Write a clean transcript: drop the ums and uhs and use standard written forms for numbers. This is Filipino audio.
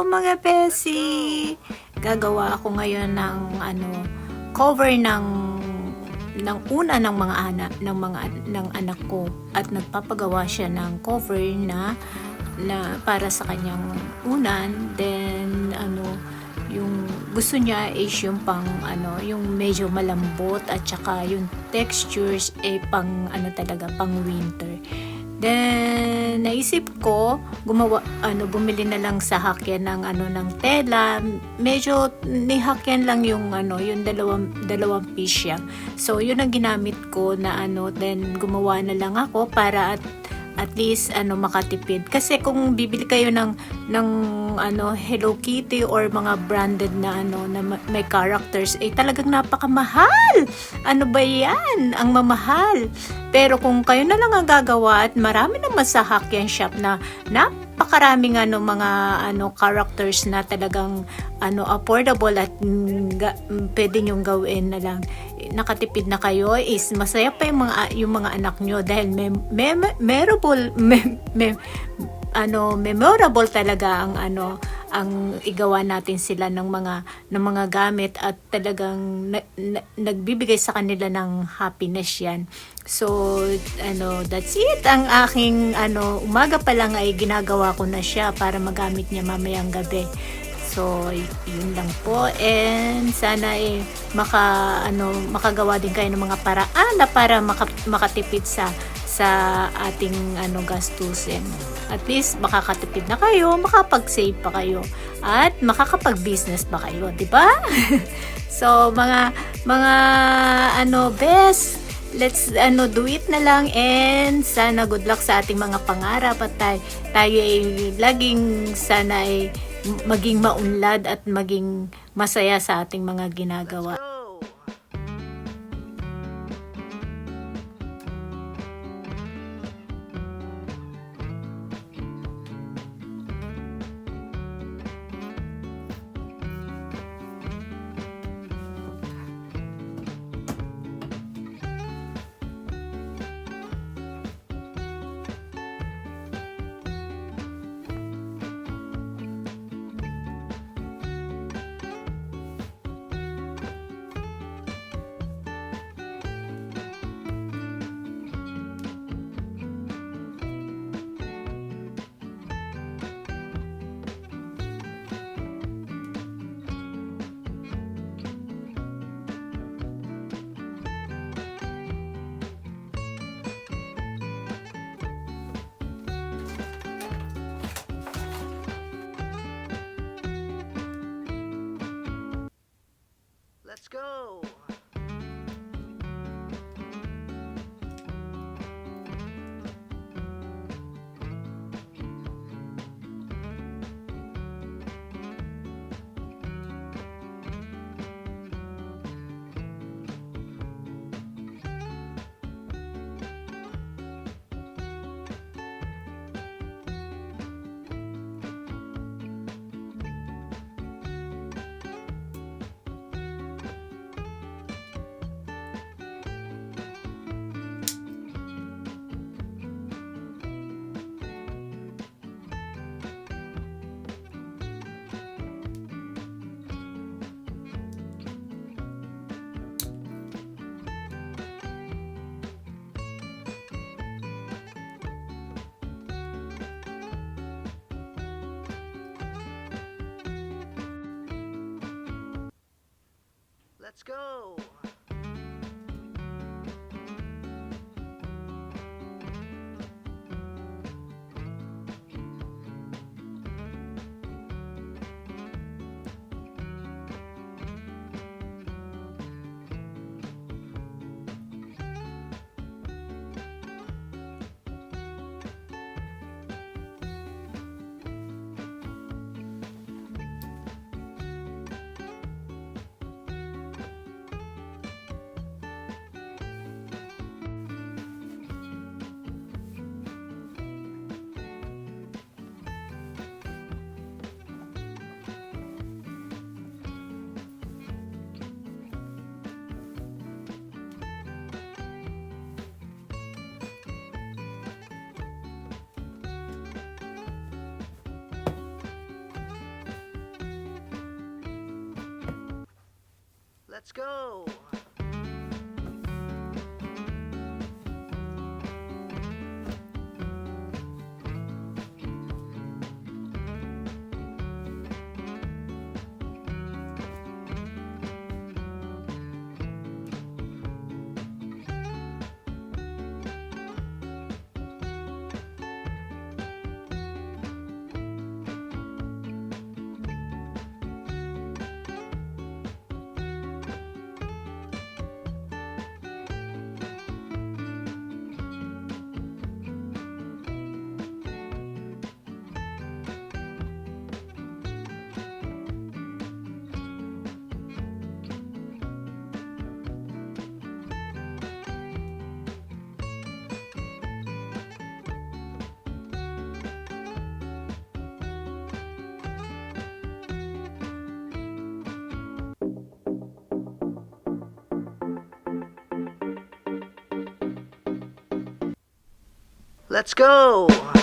Hello mga Besi! Gagawa ako ngayon ng cover ng una ng mga anak ko, at nagpapagawa siya ng cover na para sa kanyang unan. Then yung gusto niya is yung yung medyo malambot, at saka yung textures pang talaga pang winter. Then naisip ko bumili na lang sa Hakyan ng tela. Medyo nihakyan lang yung yung dalawang piece siya. So yun ang ginamit ko na then gumawa na lang ako para at least makatipid. Kasi kung bibili kayo ng Hello Kitty or mga branded na na may characters, talagang napakamahal. Ano ba 'yan? Ang mamahal. Pero kung kayo na lang ang gagawa, at marami naman sa Hakyan shop na napakaraming mga characters na talagang affordable, at pwede nyong gawin na lang. Nakatipid na kayo, is masaya pa yung mga anak nyo, dahil memorable talaga ang igawa natin sila ng mga gamit, at talagang nagbibigay sa kanila ng happiness yan. So that's it. Ang aking umaga pa lang ay ginagawa ko na siya para magamit niya mamayang gabi. So yun lang po, and sana makagawa din kayo ng mga paraan na para makatipid sa ating gastusin. At least makakatipid na kayo, makapag-save pa kayo, at makakapag-business pa kayo, di ba? So mga best, let's do it na lang, and sana good luck sa ating mga pangarap, at tayo ay laging sana ay maging maunlad at maging masaya sa ating mga ginagawa. Let's go! Let's go! Let's go. Let's go.